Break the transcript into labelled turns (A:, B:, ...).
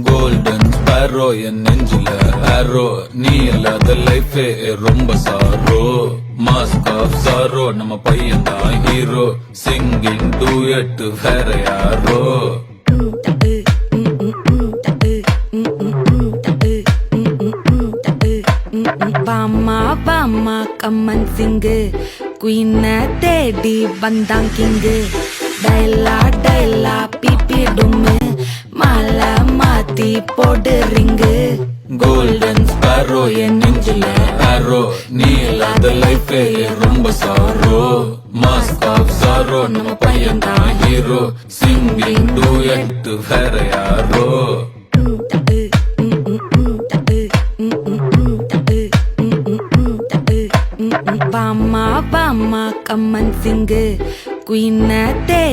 A: golden Sparrow என் நெஞ்சில ஆரோ நீ இல்லாத லைஃபே ரொம்ப சாரோ மாஸ்க் ஆஃப் சாரோ நம்ம பையன் தான் ஹீரோ சிங்கிங் டூயட் வேற யாரோ
B: பாமா பாமா கம்மன் சிங்கு குயின தேடி வந்தான் கிங்கு டைலா டைலா பிபி டும்மு மாலை மாத்தி போடு ரிங்கு
A: கோல்டன் ஸ்பேரோ என் நெஞ்சில ஆரோ நீ இல்லாத லைஃபே ரொம்ப சாரோ மாஸ்க் ஆஃப் சாரோ நம்ம பையன் தான் ஹீரோ சிங்கிங் டூயட் வேற யாரோ
B: பாமா பாமா கம்மன் சிங்கு குயின தேடி